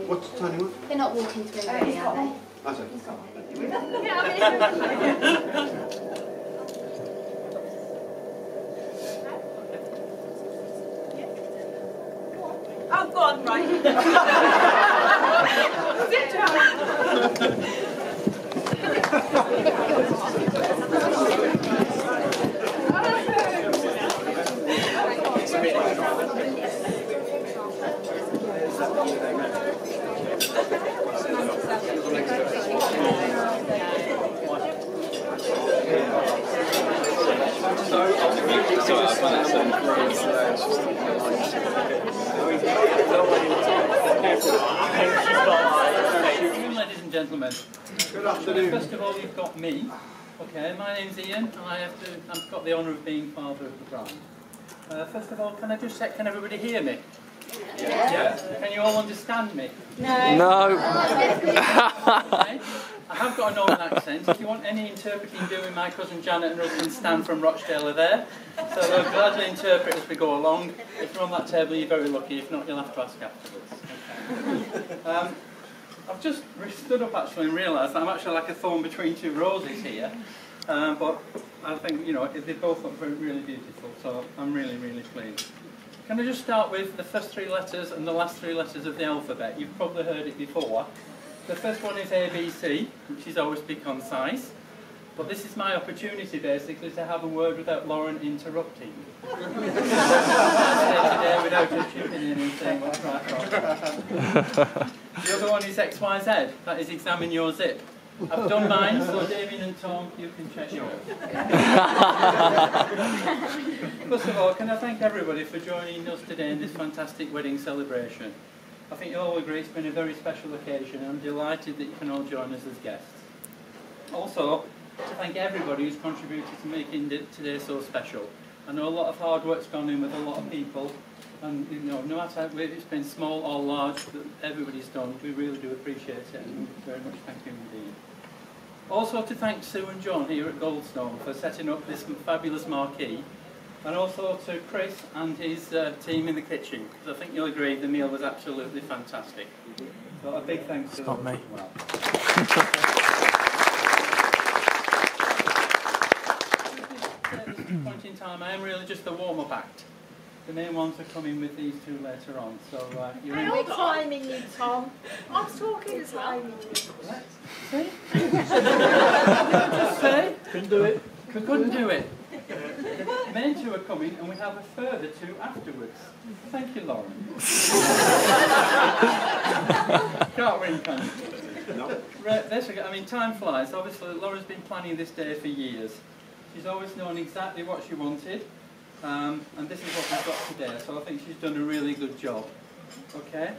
What's the tiny one? They're not walking through really, are they? That's it. Oh, go on, right. Sit down. Ladies and gentlemen, good afternoon. First of all, you've got me. Okay, my name's Ian, and I've got the honour of being father of the bride. First of all, can I just check, can everybody hear me? Yeah. Can you all understand me? No. Okay. I have got a northern accent. If you want any interpreting doing, my cousin Janet and husband Stan from Rochdale are there. So they'll gladly interpret as we go along. If you're on that table, you're very lucky. If not, you'll have to ask afterwards. Okay. I've just stood up actually and realised that I'm actually like a thorn between two roses here. But I think, you know, they both look really beautiful, so I'm really, really pleased. Can I just start with the first three letters and the last three letters of the alphabet? You've probably heard it before. The first one is ABC, which is always be concise. But this is my opportunity, basically, to have a word without Lauren interrupting. Today without her chipping in and saying what's right or wrong. The other one is XYZ. That is examine your zip. I've done mine, so Damien and Tom, you can check yours. First of all, can I thank everybody for joining us today in this fantastic wedding celebration. I think you'll all agree it's been a very special occasion, and I'm delighted that you can all join us as guests. Also, to thank everybody who's contributed to making today so special. I know a lot of hard work's gone in with a lot of people, and you know, no matter whether it's been small or large that everybody's done, we really do appreciate it, and we very much thank you indeed. Also to thank Sue and John here at Goldstone for setting up this fabulous marquee, and also to Chris and his team in the kitchen, because I think you'll agree the meal was absolutely fantastic. So a big thanks to them as well. At this point in time, I am really just the warm-up act. The main ones are coming with these two later on. So you're in. We're timing you, Tom. I'm talking as well. See? Just say. Couldn't do it. Couldn't do it. The main two are coming, and we have a further two afterwards. Thank you, Lauren. Can't win, can you? No. Right, I mean, time flies. Obviously, Lauren's been planning this day for years. She's always known exactly what she wanted. And this is what we've got today, so I think she's done a really good job. Okay.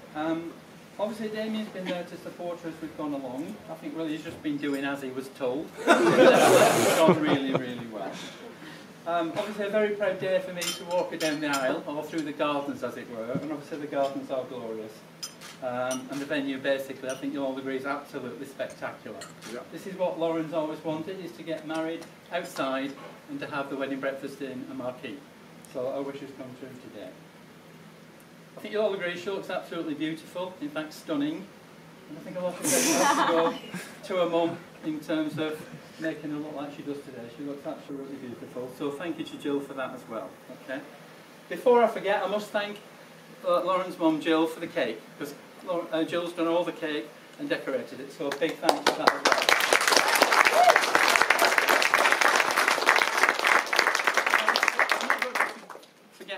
Obviously, Damien's been there to support her as we've gone along. I think really he's just been doing as he was told. It's gone really, really well. Obviously, a very proud day for me to walk her down the aisle, or through the gardens, as it were. And obviously, the gardens are glorious. And the venue, basically, I think you'll all agree, is absolutely spectacular. Yeah. This is what Lauren's always wanted, is to get married outside and to have the wedding breakfast in a marquee. So our wish has come true today. I think you'll all agree she looks absolutely beautiful, in fact stunning. And I think a lot of credit has to go to her mum in terms of making her look like she does today. She looks absolutely beautiful. So thank you to Jill for that as well. Okay. Before I forget, I must thank Lauren's mum, Jill, for the cake, because Jill's done all the cake and decorated it. So a big thanks for that as well.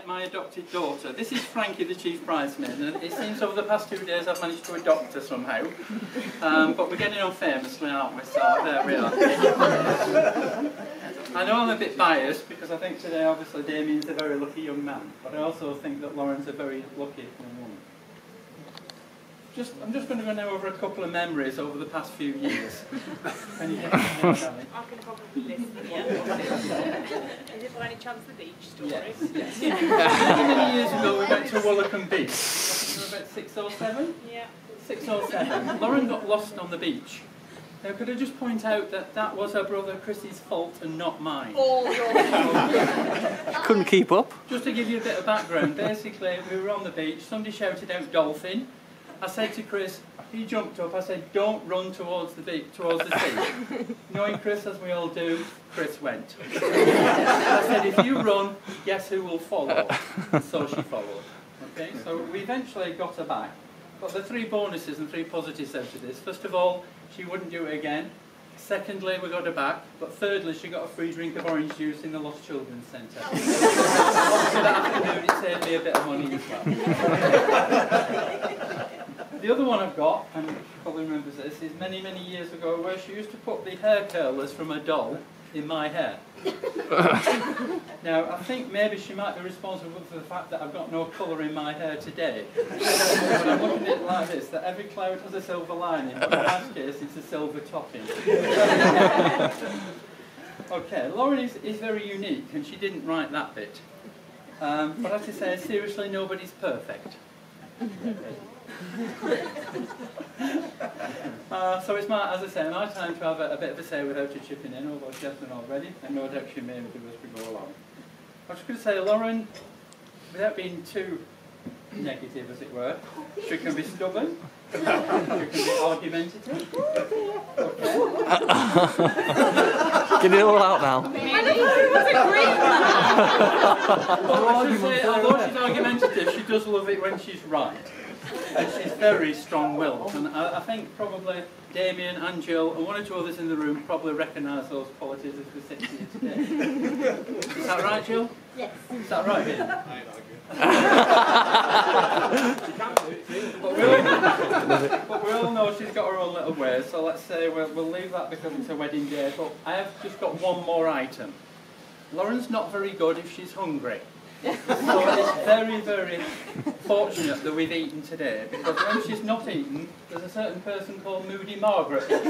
My adopted daughter. This is Frankie, the chief bridesmaid, and it seems over the past 2 days I've managed to adopt her somehow. But we're getting on famously, aren't we? So there we are. I know I'm a bit biased because I think today obviously Damien's a very lucky young man, but I also think that Lauren's a very lucky young woman. I'm just going to go now over a couple of memories over the past few years. Can you hear me, Sally? I can probably listen. Yeah. Is it by any chance the beach story? Yes. Many years ago we went to Woolacombe Beach. We were about 6 or 7? Yeah. 6 or 7. Lauren got lost on the beach. Now, could I just point out that that was her brother Chris's fault and not mine? All Couldn't keep up. Just to give you a bit of background, basically we were on the beach, somebody shouted out dolphin. I said to Chris, he jumped up, I said don't run towards the beach, towards the sea. Knowing Chris as we all do, Chris went. I said if you run, guess who will follow? And so she followed. Okay, so we eventually got her back. Got the 3 bonuses and 3 positives out of this. First of all, she wouldn't do it again. Secondly, we got her back. But thirdly, she got a free drink of orange juice in the Lost Children's Centre. So that afternoon, it saved me a bit of money as well. The other one I've got, and probably remembers this, is many, many years ago where she used to put the hair curlers from a doll in my hair. Now, I think maybe she might be responsible for the fact that I've got no colour in my hair today. But I'm looking at it like this, that every cloud has a silver lining, but in my case it's a silver topping. Okay, Lauren is very unique, and she didn't write that bit. But I have to say, seriously, nobody's perfect. So it's my, as I say, my time to have a bit of a say without her chipping in, although she has done already, and no doubt she may do as we go along. I was going to say, Lauren, without being too negative, as it were, she can be stubborn, she can be argumentative. Okay. Get it all out now. Although she's argumentative, she does love it when she's right. And she's very strong-willed, and I think probably Damien and Jill and 1 or 2 others in the room probably recognise those qualities as we sit here today. Is that right, Jill? Yes. Is that right, Ian? But we all know she's got her own little ways, so let's say we'll leave that because it's a wedding day, but I have just got one more item. Lauren's not very good if she's hungry. So it's very, very fortunate that we've eaten today, because when she's not eaten, there's a certain person called Moody Margaret. And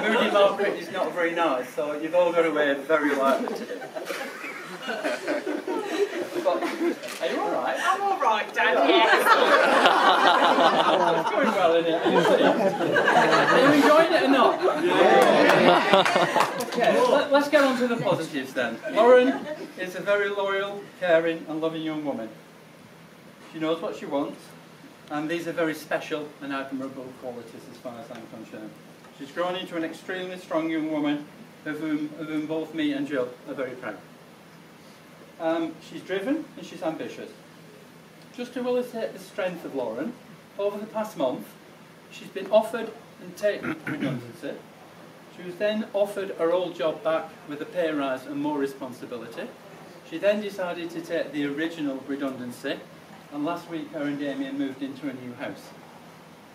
Moody Margaret is not very nice, so you've all got away very lightly today. But, are you alright? I'm alright, Dad, yes. It's going well, isn't it? Are you enjoying it or not? Yeah. Okay, let's get on to the positives then. Lauren is a very loyal, caring and loving young woman. She knows what she wants, and these are very special and admirable qualities as far as I'm concerned. She's grown into an extremely strong young woman of whom both me and Jill are very proud. She's driven and she's ambitious. Just to illustrate the strength of Lauren, over the past month, she's been offered and taken redundancy. She was then offered her old job back with a pay rise and more responsibility. She then decided to take the original redundancy, and last week her and Damien moved into a new house.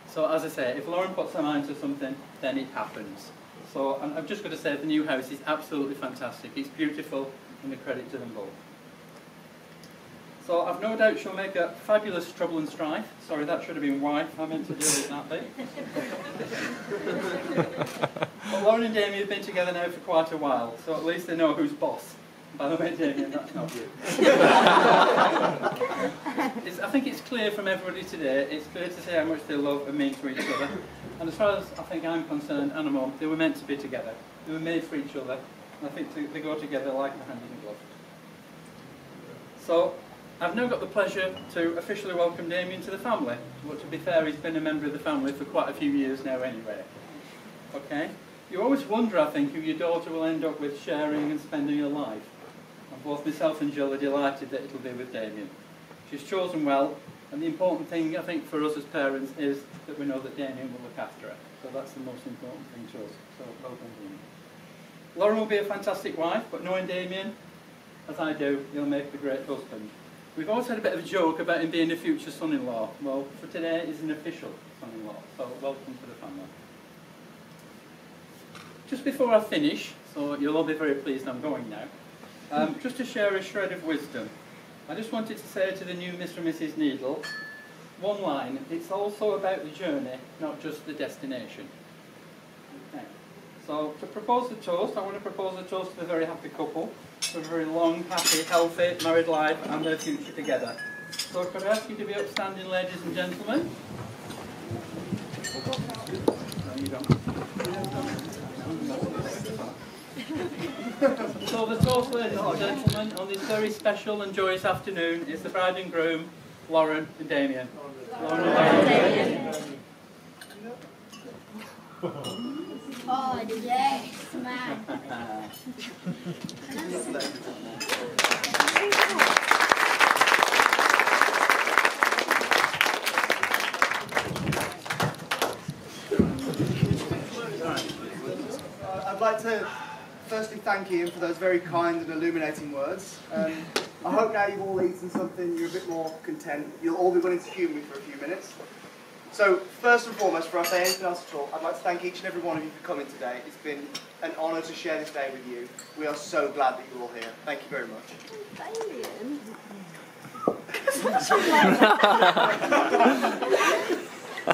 So as I say, if Lauren puts her mind to something, then it happens. So I've just got to say the new house is absolutely fantastic. It's beautiful, and a credit to them both. So I've no doubt she'll make a fabulous trouble and strife. Sorry, that should have been wife. I meant to do it that bit. But Lauren and Damien have been together now for quite a while, so at least they know who's boss. By the way, Damien, that's not you. I think it's clear from everybody today, it's clear to say how much they love and mean to each other. And as far as I think I'm concerned, and Mum, they were meant to be together. They were made for each other. And I think they go together like a hand in a glove. So, I've now got the pleasure to officially welcome Damien to the family. But to be fair, he's been a member of the family for quite a few years now anyway. Okay? You always wonder, I think, who your daughter will end up with sharing and spending her life. And both myself and Jill are delighted that it'll be with Damien. She's chosen well, and the important thing, I think, for us as parents is that we know that Damien will look after her. So that's the most important thing to us. So welcome, Damien. Lauren will be a fantastic wife, but knowing Damien, as I do, he'll make a great husband. We've always had a bit of a joke about him being a future son-in-law. Well, for today, he's an official son-in-law. So welcome to the family. Just before I finish, so you'll all be very pleased I'm going now, just to share a shred of wisdom. I just wanted to say to the new Mr. and Mrs. Needle, one line, it's also about the journey, not just the destination. Okay. So to propose the toast, I want to propose a toast to the very happy couple for a very long, happy, healthy married life and their future together. So could I ask you to be upstanding, ladies and gentlemen? you go. So the toast, ladies and gentlemen, on this very special and joyous afternoon is the bride and groom, Lauren and Damien. Lauren and Damien. Oh, yes, man. I'd like to firstly thank Ian for those very kind and illuminating words. I hope now you've all eaten something, you're a bit more content. You'll all be willing to humour me for a few minutes. So, first and foremost, before I say anything else at all, I'd like to thank each and every one of you for coming today. It's been an honour to share this day with you. We are so glad that you're all here. Thank you very much.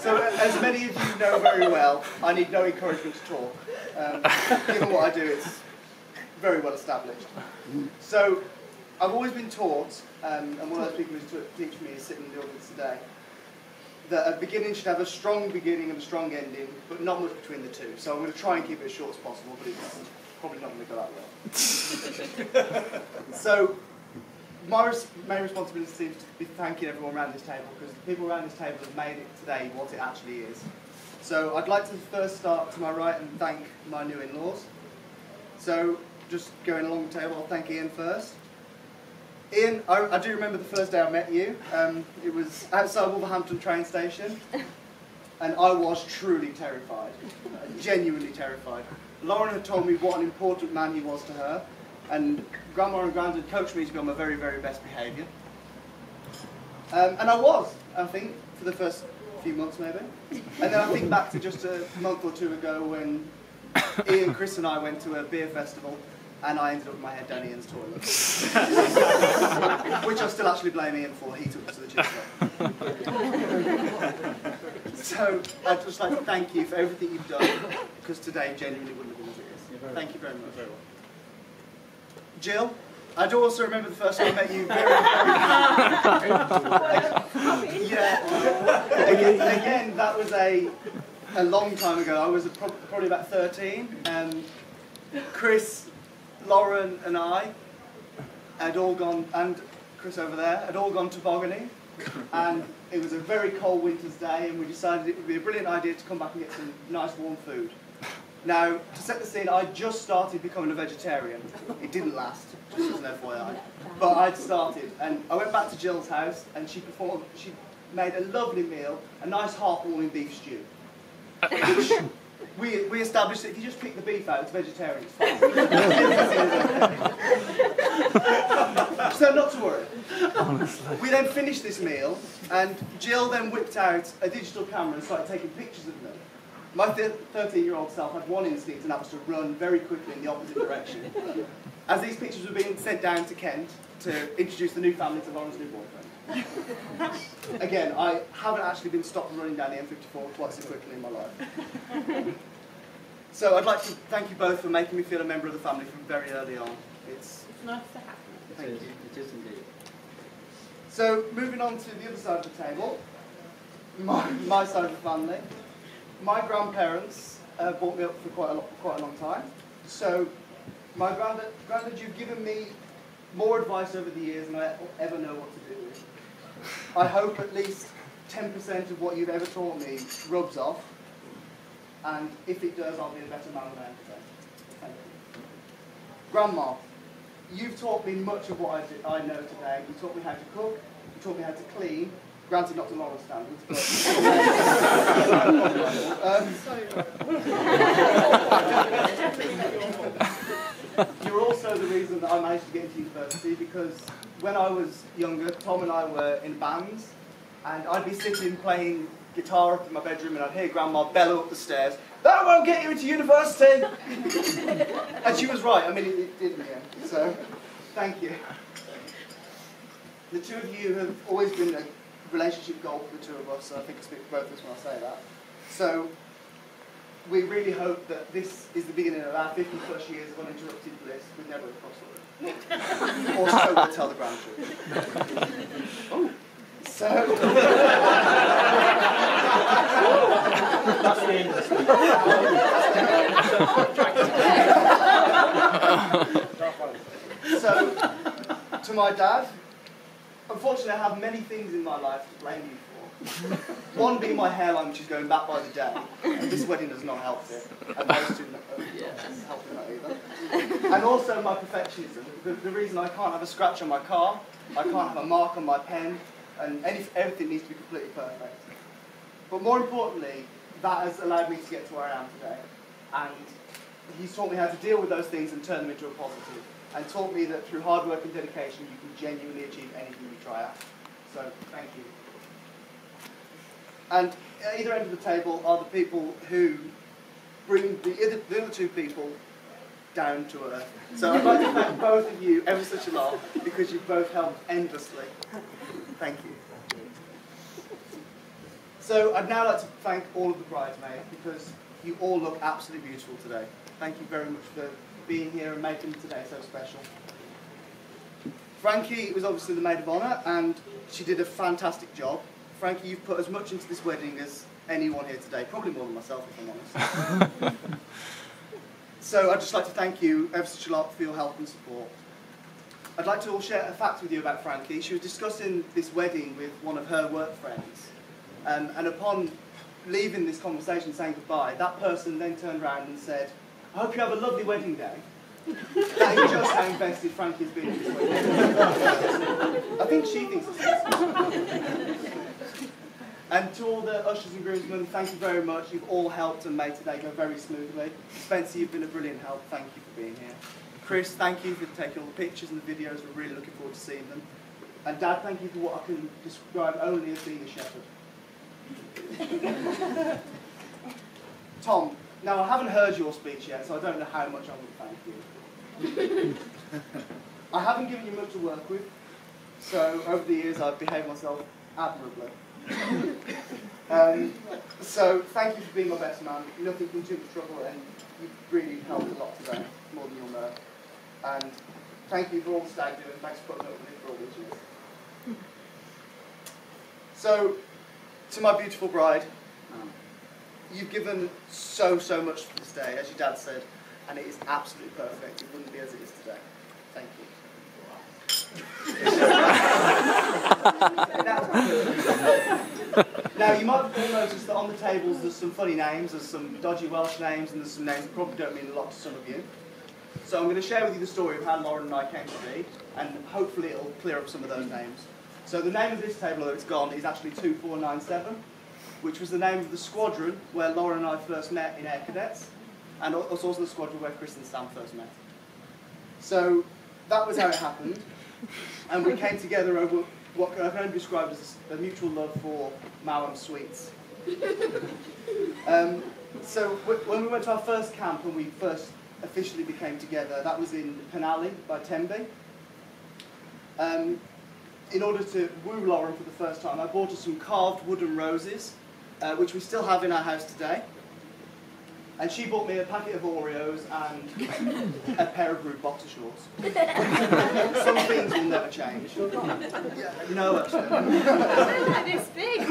So, as many of you know very well, I need no encouragement to talk. Given what I do, it's very well established. So, I've always been taught, and one of those people who's teach me is sitting in the audience today, that a beginning should have a strong beginning and a strong ending, but not much between the two. So I'm going to try and keep it as short as possible, but it's probably not going to go that well. So my main responsibility seems to be thanking everyone around this table, because the people around this table have made it today what it actually is. So I'd like to first start to my right and thank my new in-laws. So just going along the table, I'll thank Ian first. Ian, I do remember the first day I met you. It was outside Wolverhampton train station, and I was truly terrified, genuinely terrified. Lauren had told me what an important man he was to her, and Grandma and Grand had coached me to be on my very, very best behaviour. And I was, I think, for the first few months maybe. And then I think back to just a month or two ago when Ian, Chris and I went to a beer festival, and I ended up with my head down Ian's toilet. Which I still actually blame Ian for, he took us to the chip shop. So I'd just like to thank you for everything you've done, because today genuinely wouldn't have been as it is. Thank you very much. Jill, I do also remember the first time I met you Again, that was a long time ago. I was probably about 13, and Chris, Lauren and I had all gone, and Chris over there, had all gone tobogganing, and it was a very cold winter's day, and we decided it would be a brilliant idea to come back and get some nice warm food. Now, to set the scene, I just started becoming a vegetarian. It didn't last, just as an FYI. But I'd started, and I went back to Jill's house, and she made a lovely meal, a nice heartwarming beef stew. Which we established that if you just pick the beef out, it's vegetarian, it's fine. So not to worry. Honestly. We then finished this meal, and Jill then whipped out a digital camera and started taking pictures of them. My 13-year-old self had one instinct, and that was to run very quickly in the opposite direction. As these pictures were being sent down to Kent to introduce the new family to Lauren's new boyfriend. Again, I haven't actually been stopped from running down the M54 quite so quickly in my life. So I'd like to thank you both for making me feel a member of the family from very early on. It's nice to have you. Thank you. It is indeed. So moving on to the other side of the table, my side of the family. My grandparents brought me up for quite a long time. So my granddad, you've given me more advice over the years than I ever know what to do with. I hope at least 10% of what you've ever taught me rubs off, and if it does, I'll be a better man than I am today. Thank you. Grandma, you've taught me much of what I know today. You taught me how to cook, you taught me how to clean, granted not to Lauren's standards, but... You're also the reason that I managed to get into university, because when I was younger, Tom and I were in bands, and I'd be sitting playing guitar up in my bedroom, and I'd hear Grandma bellow up the stairs, "That won't get you into university!" And she was right. I mean, it did in the end. So, thank you. The two of you have always been a relationship goal for the two of us, so I think I speak for both of us when I say that. So, we really hope that this is the beginning of our 50 plus years of uninterrupted bliss with never a crossword. Or so we'll tell the grandchildren. So, That's the end of the speech. So, to my dad, unfortunately I have many things in my life to blame you for. One being my hairline, which is going back by the day, and this wedding has not helped it, and those two not helping that either. And also my perfectionism. The reason I can't have a scratch on my car, I can't have a mark on my pen, and everything needs to be completely perfect. But more importantly, that has allowed me to get to where I am today. And he's taught me how to deal with those things and turn them into a positive. And taught me that through hard work and dedication, you can genuinely achieve anything you try at. So, thank you. And at either end of the table are the people who bring the other two people down to earth. So I'd like to thank both of you ever such a lot, because you've both helped endlessly. Thank you. So I'd now like to thank all of the bridesmaids, because you all look absolutely beautiful today. Thank you very much for being here and making today so special. Frankie was obviously the maid of honour, and she did a fantastic job. Frankie, you've put as much into this wedding as anyone here today, probably more than myself, if I'm honest. So I'd just like to thank you ever such a lot for your help and support. I'd like to share a fact with you about Frankie. She was discussing this wedding with one of her work friends, and upon leaving this conversation, saying goodbye, that person then turned around and said, "I hope you have a lovely wedding day." That is just how invested Frankie has been in this wedding. I think she thinks it's awesome. And to all the ushers and groomsmen, thank you very much. You've all helped and made today go very smoothly. Spencer, you've been a brilliant help. Thank you for being here. Chris, thank you for taking all the pictures and the videos. We're really looking forward to seeing them. And Dad, thank you for what I can describe only as being a shepherd. Tom, now I haven't heard your speech yet, so I don't know how much I would thank you. I haven't given you much to work with, so over the years I've behaved myself admirably. So thank you for being my best man. Nothing from too much trouble, and you've really helped a lot today, more than you'll know. And thank you for all the stag do, and thanks for putting up with me for all these years. So, to my beautiful bride, you've given so much for this day, as your dad said, and it is absolutely perfect. It wouldn't be as it is today. Thank you. Now, you might have all noticed that on the tables there's some funny names, there's some dodgy Welsh names, and there's some names that probably don't mean a lot to some of you. So I'm going to share with you the story of how Lauren and I came to be, and hopefully it'll clear up some of those names. So the name of this table, though it's gone, is actually 2497, which was the name of the squadron where Lauren and I first met in Air Cadets, and it's also the squadron where Chris and Sam first met. So that was how it happened, and we came together over what I can only describe as a mutual love for Mawam sweets. So when we went to our first camp and we first officially became together, that was in Penally by Tenby. In order to woo Lauren for the first time, I bought her some carved wooden roses, which we still have in our house today. And she bought me a packet of Oreos and a pair of Rude boxer shorts. Some things will never change. No, actually. This big.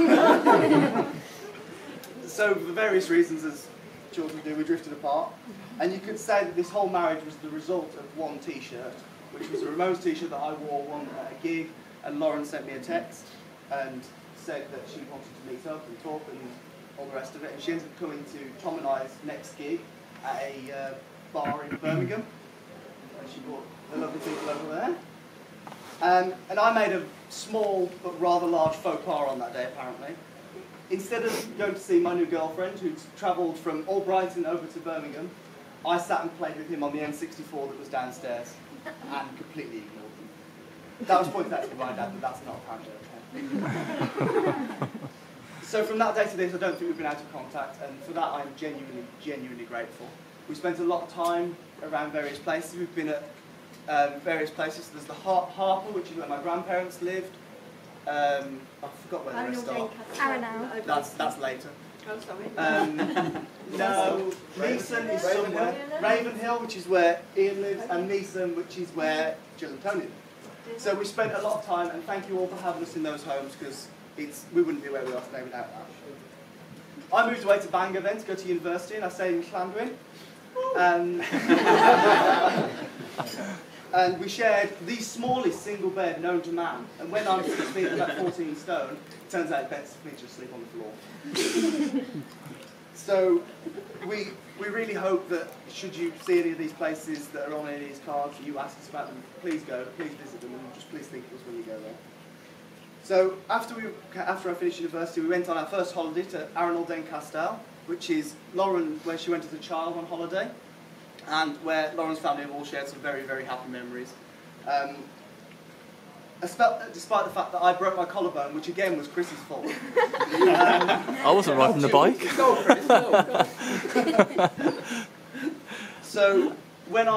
So, for various reasons, as children do, we drifted apart. And you could say that this whole marriage was the result of one T-shirt, which was a Ramones T-shirt that I wore one at a gig, and Lauren sent me a text and said that she wanted to meet up and talk and all the rest of it, and she ended up coming to Tom and I's next gig at a bar in Birmingham, and she brought the lovely people over there. And I made a small but rather large faux pas on that day, apparently. Instead of going to see my new girlfriend, who'd travelled from Albrighton over to Birmingham, I sat and played with him on the M64 that was downstairs, and completely ignored him. That was pointed out to my dad, but that's not apparently okay. So from that day to this, I don't think we've been out of contact, and for that I'm genuinely grateful. We spent a lot of time around various places. We've been at various places. There's the Harper, which is where my grandparents lived. I forgot where the rest are. That's later. Oh, sorry. No, Neeson is somewhere. Ravenhill, which is where Ian lives, and Neeson, which is where Jill and Tony live. So we spent a lot of time, and thank you all for having us in those homes, because we wouldn't be where we are today without that. I moved away to Bangor then to go to university, and I stayed in Llandwin. And we shared the smallest single bed known to man. And when I'm 6 feet and about 14 stone, it turns out it's better for me to just sleep on the floor. So we really hope that should you see any of these places that are on any of these cards, that you ask us about them, please go, please visit them, and just please think of us when you go there. So after I finished university, we went on our first holiday to L&D, which is Lauren, where she went as a child on holiday, and where Lauren's family have all shared some very, very happy memories. Despite the fact that I broke my collarbone, which again was Chris's fault. I wasn't riding the bike. Go, Chris, go. So when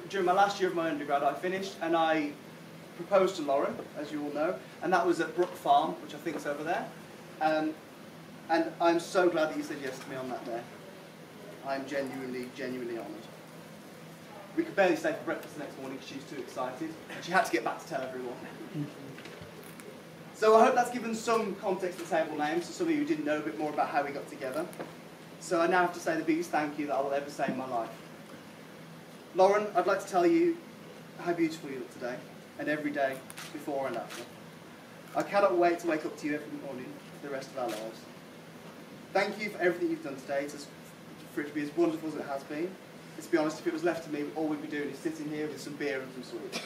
during my last year of my undergrad, I finished and I proposed to Lauren, as you all know, and that was at Brook Farm, which I think is over there. And I'm so glad that you said yes to me on that day. I'm genuinely, genuinely honoured. We could barely stay for breakfast the next morning because she was too excited, and she had to get back to tell everyone. So I hope that's given some context to table names, so some of you didn't know a bit more about how we got together. So I now have to say the biggest thank you that I will ever say in my life. Lauren, I'd like to tell you how beautiful you look today, and every day, before and after. I cannot wait to wake up to you every morning for the rest of our lives. Thank you for everything you've done today, for it to be as wonderful as it has been. Let's be honest, if it was left to me, all we'd be doing is sitting here with some beer and some sweets.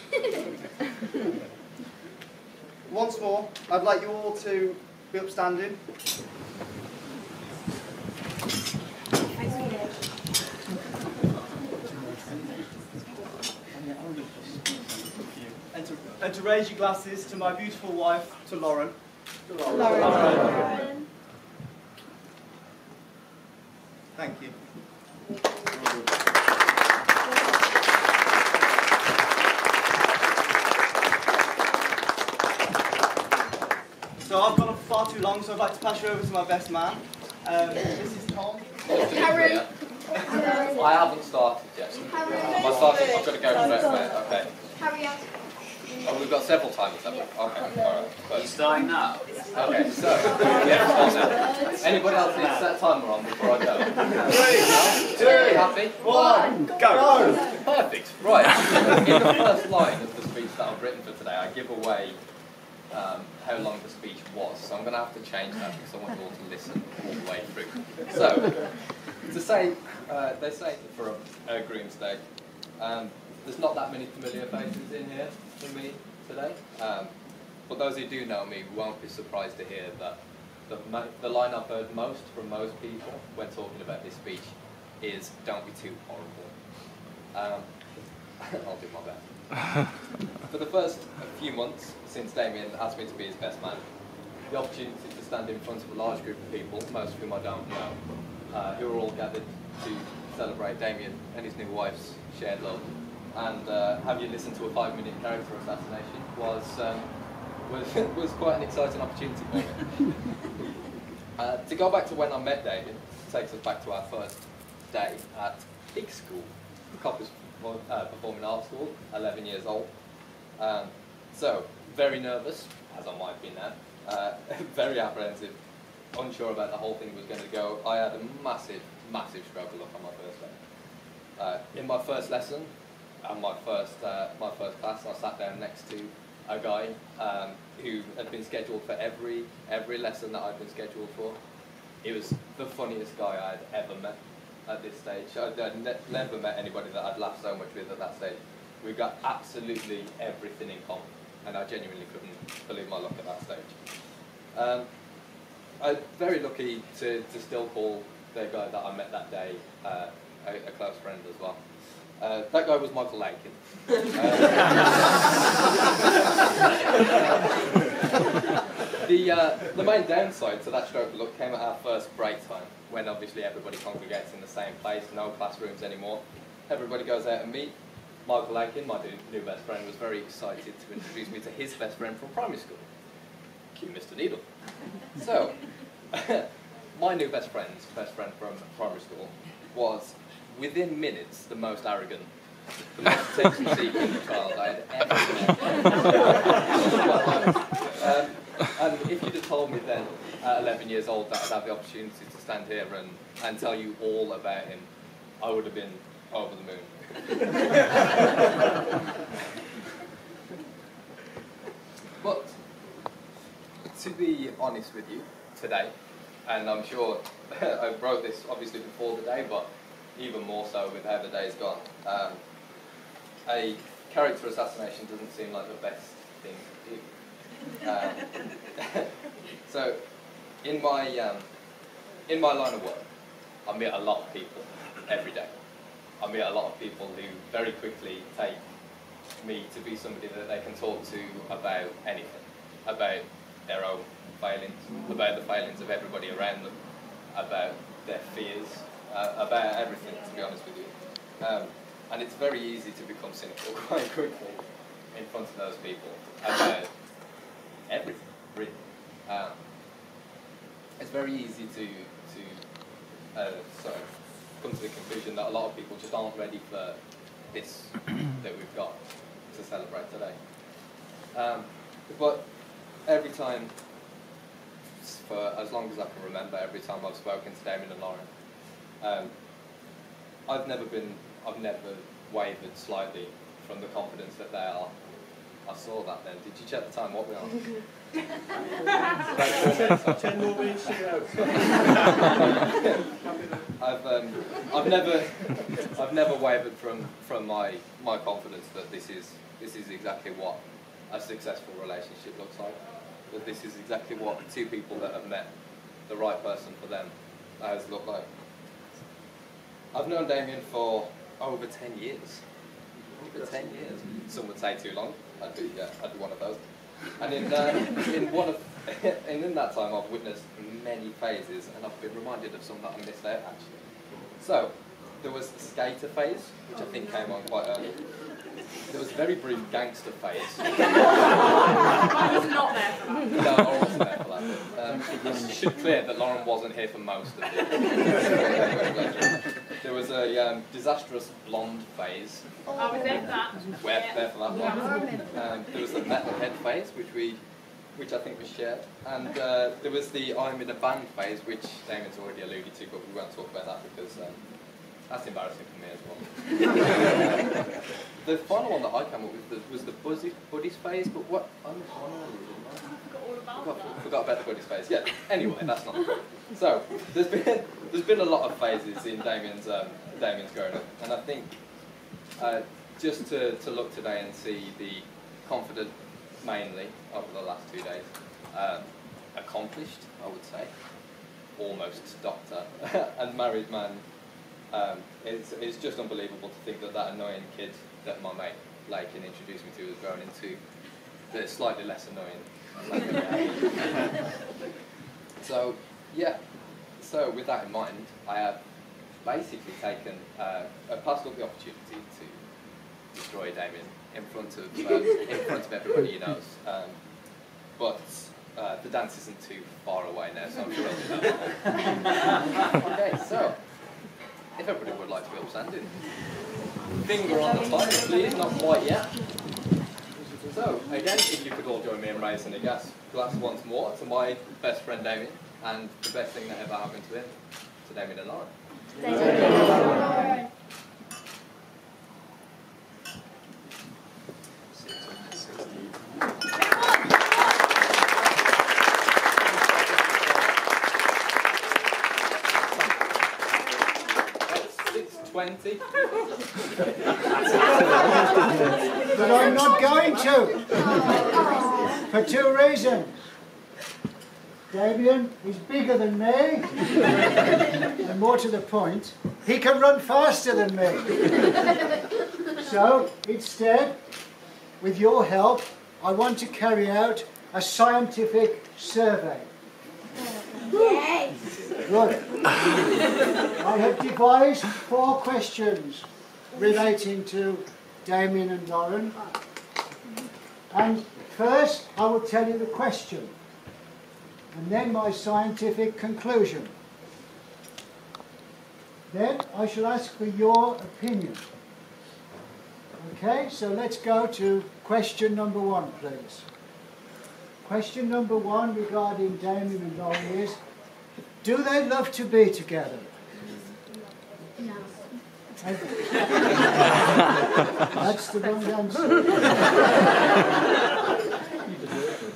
Once more, I'd like you all to be upstanding. And to raise your glasses to my beautiful wife, to Lauren. Lauren. Thank you. So I've gone on far too long, so I'd like to pass you over to my best man. This is Tom. Harry. I haven't started yet. I've got to go for it. Okay. Harry. Oh, we've got several times, haven't we? Okay, alright. Are you starting now? Okay, so, yeah, start now. Anybody else needs to set a timer on before I go? 3, 2, happy? 1, go! Perfect. Right. In the first line of the speech that I've written for today, I give away how long the speech was. So I'm going to have to change that because I want you all to listen all the way through. So, to say, they say for a groom's day, there's not that many familiar faces in here for me today. But those who do know me won't be surprised to hear that the line I've heard most from most people when talking about this speech is, don't be too horrible. I'll do my best. For the first few months since Damien asked me to be his best man, the opportunity to stand in front of a large group of people, most of whom I don't know, who are all gathered to celebrate Damien and his new wife's shared love, and have you listen to a 5-minute character assassination was quite an exciting opportunity for me. To go back to when I met Damien, takes us back to our first day at Big School, Coppers Performing Arts School, 11 years old. So, very nervous, as I might be now, very apprehensive, unsure about the whole thing was going to go. I had a massive, massive struggle up on my first day. In my first lesson, and my first class, I sat down next to a guy who had been scheduled for every lesson that I'd been scheduled for. He was the funniest guy I'd ever met at this stage. I'd never met anybody that I'd laughed so much with at that stage. We got absolutely everything in common, and I genuinely couldn't believe my luck at that stage. I'm very lucky to still call the guy that I met that day a close friend as well. That guy was Michael Aiken. The main downside to that stroke of luck came at our first break time, when obviously everybody congregates in the same place, no classrooms anymore. Everybody goes out and meet. Michael Aiken, my new best friend, was very excited to introduce me to his best friend from primary school. Cue Mr. Needle. So, my new best friend from primary school was, within minutes, the most arrogant, the most attention-seeking child I had ever met. And if you'd have told me then, at 11 years old, that I'd have the opportunity to stand here and tell you all about him, I would have been over the moon. But to be honest with you today, and I'm sure I wrote this obviously before the day, but even more so with how the day's gone, a character assassination doesn't seem like the best thing to do. So in my line of work, I meet a lot of people every day. I meet a lot of people who very quickly take me to be somebody that they can talk to about anything, about their own failings, about the failings of everybody around them, about their fears, about everything, to be honest with you. And it's very easy to become cynical quite quickly in front of those people about everything, really. It's very easy to come to the conclusion that a lot of people just aren't ready for this that we've got to celebrate today. But every time, for as long as I can remember, every time I've spoken to Damien and Lauren, I've never wavered slightly from the confidence that they are. I saw that then. Did you check the time? What we are? 10 more minutes to go. I've never wavered from my confidence that this is exactly what a successful relationship looks like. That this is exactly what two people that have met the right person for them has looked like. I've known Damien for over 10 years. Over 10 years. Some would say too long. I'd be one of those. And in that time, I've witnessed many phases, and I've been reminded of some that I missed out actually. So there was the skater phase, which I think came on quite early. There was a very brief gangster phase. I was not there for that. No, I wasn't there for that. I should clear that Lauren wasn't here for most of it. There was a disastrous blonde phase. I was there for that. We're there for that one. There was the metalhead phase, which I think was shared. And there was the I'm in a band phase, which Damien's already alluded to, but we won't talk about that because that's embarrassing for me as well. The final one that I came up with was the buddies phase, but what? I forgot about the buddies phase. Yeah. Anyway, that's not the point. So there's been a lot of phases in Damien's growing up, and I think just to look today and see the confident, mainly over the last 2 days, accomplished, I would say, almost doctor, and married man. It's just unbelievable to think that annoying kid that my mate Lakin introduced me to has grown into the slightly less annoying. So yeah, so with that in mind, I have basically taken passed up the opportunity to destroy Damien in front of everybody he knows. But the dance isn't too far away now, so I'm sure I'll do that. Okay, so. If everybody would like to be upstanding. Finger on the pipe, please, not quite yet. So, again, if you could all join me in raising a glass once more to my best friend Damien, and the best thing that ever happened to him, to Damien and Lauren. Lauren. But I'm not going to, for two reasons. Damien is bigger than me, and more to the point, he can run faster than me. So, instead, with your help, I want to carry out a scientific survey. Yes. Good. I have devised 4 questions relating to Damien and Lauren. And first, I will tell you the question, and then my scientific conclusion. Then I shall ask for your opinion. Okay, so let's go to question number 1, please. Question number 1 regarding Damien and Lauren is, do they love to be together? No. That's the wrong answer.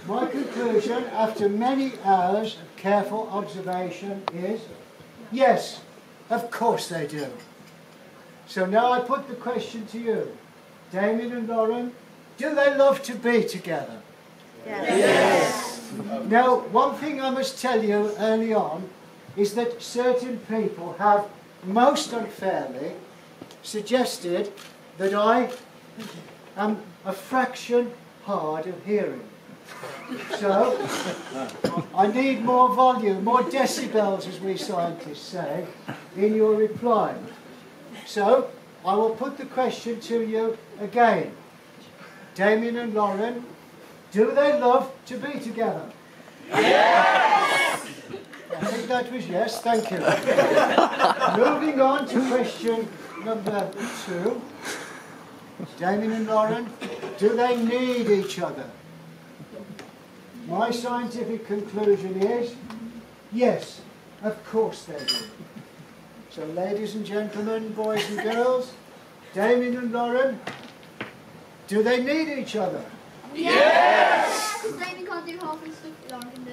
My conclusion, after many hours of careful observation, is yes, of course they do. So now I put the question to you. Damien and Lauren, do they love to be together? Yes. Now, one thing I must tell you early on is that certain people have most unfairly suggested that I am a fraction hard of hearing. So, I need more volume, more decibels, as we scientists say, in your reply. So, I will put the question to you again. Damien and Lauren, do they love to be together? Yes! I think that was yes, thank you. Moving on to question number 2. Damien and Lauren, do they need each other? My scientific conclusion is yes, of course they do. So ladies and gentlemen, boys and girls, Damien and Lauren, do they need each other? Yes! Damien can't do half the stuff Lauren can do.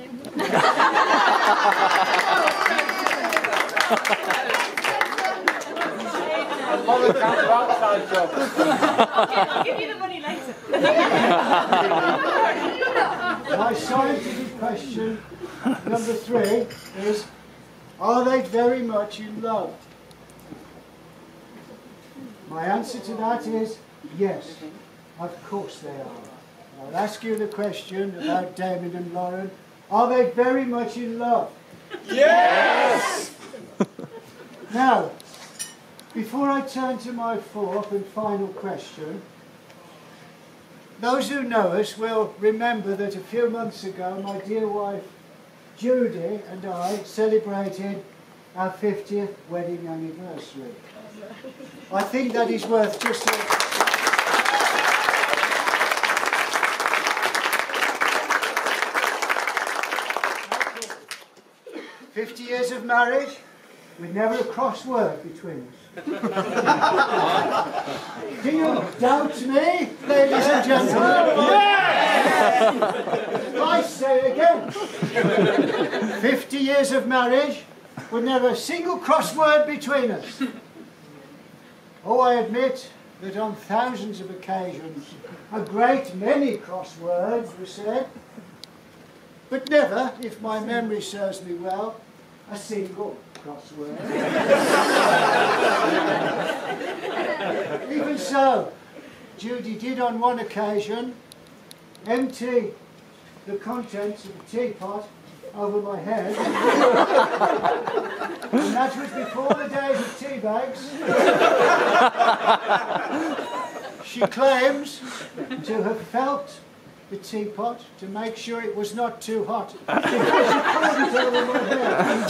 I'll give you the money later. My scientific question number 3 is, are they very much in love? My answer to that is yes, of course they are. I'll ask you the question about Damien and Lauren. Are they very much in love? Yes! Now, before I turn to my 4th and final question, those who know us will remember that a few months ago my dear wife Judy and I celebrated our 50th wedding anniversary. I think that is worth just a... 50 years of marriage with never a cross word between us. Do you doubt me, ladies and gentlemen? Yes! I say again. 50 years of marriage with never a single cross word between us. Oh, I admit that on thousands of occasions a great many cross words were said, but never, if my memory serves me well, a single crossword. Even so, Judy did on one occasion empty the contents of the teapot over my head, and that was before the days of tea bags. She claims to have felt the teapot to make sure it was not too hot before she poured it over my head.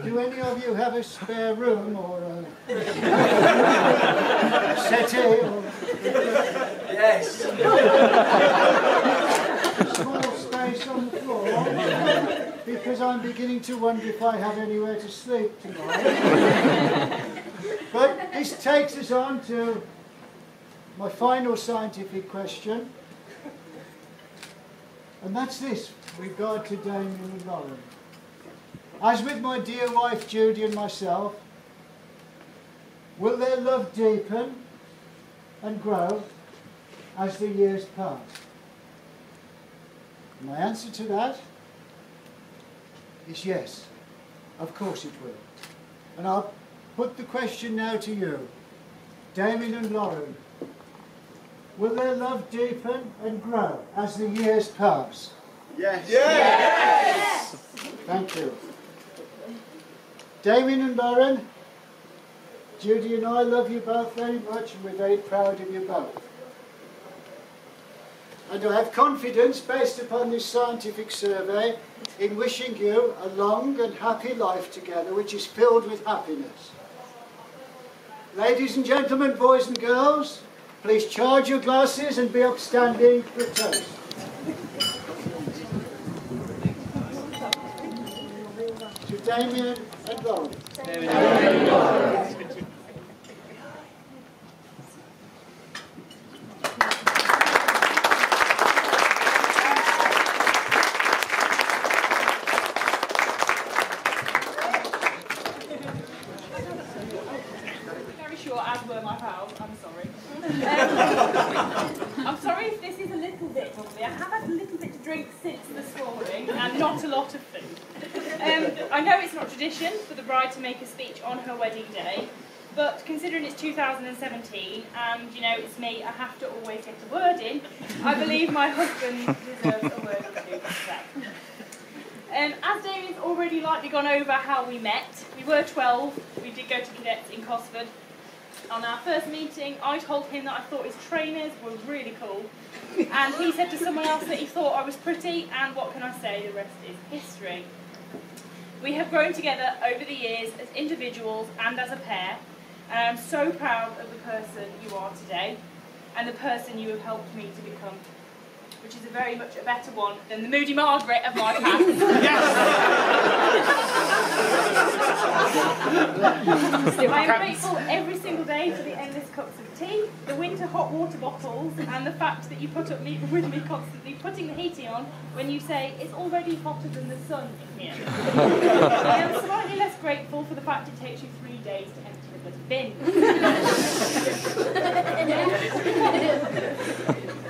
Do any of you have a spare room or a settee or Yes! small space on the floor? Because I'm beginning to wonder if I have anywhere to sleep tonight. But this takes us on to my final scientific question. And that's this, with regard to Damien and Lauren. As with my dear wife Judy and myself, will their love deepen and grow as the years pass? My answer to that is yes, of course it will. And I'll put the question now to you. Damien and Lauren, will their love deepen and grow as the years pass? Yes! Yes! Thank you. Damien and Lauren, Judy and I love you both very much and we're very proud of you both. And I have confidence, based upon this scientific survey, in wishing you a long and happy life together, which is filled with happiness. Ladies and gentlemen, boys and girls, please charge your glasses and be upstanding for a toast. To Damien and Lauren. Very short, as were my pals. I'm sorry. I'm sorry if this is a little bit ugly. I have had a little bit to drink since this morning and not a lot of food. I know it's not tradition for the bride to make a speech on her wedding day, but considering it's 2017 and, you know, it's me, I have to always get a word in, I believe my husband deserves a word or two today. As Damien's already lightly gone over how we met, we were 12, we did go to cadets in Cosford. On our first meeting, I told him that I thought his trainers were really cool, and he said to someone else that he thought I was pretty, and what can I say, the rest is history. We have grown together over the years as individuals and as a pair, and I'm so proud of the person you are today, and the person you have helped me to become, which is a very much a better one than the Moody Margaret of my past. I am grateful every single day for the endless cups of tea, the winter hot water bottles, and the fact that you put up with me constantly putting the heating on when you say it's already hotter than the sun in here. I am slightly less grateful for the fact it takes you 3 days to empty the bloody bin.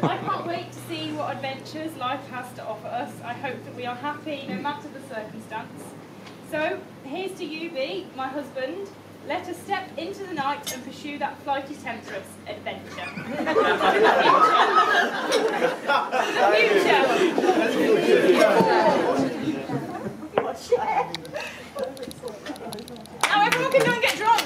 I can't wait to see what adventures life has to offer us. I hope that we are happy no matter the circumstance. So, here's to you, B, my husband. Let us step into the night and pursue that flighty temptress adventure. Now everyone can go and get drunk.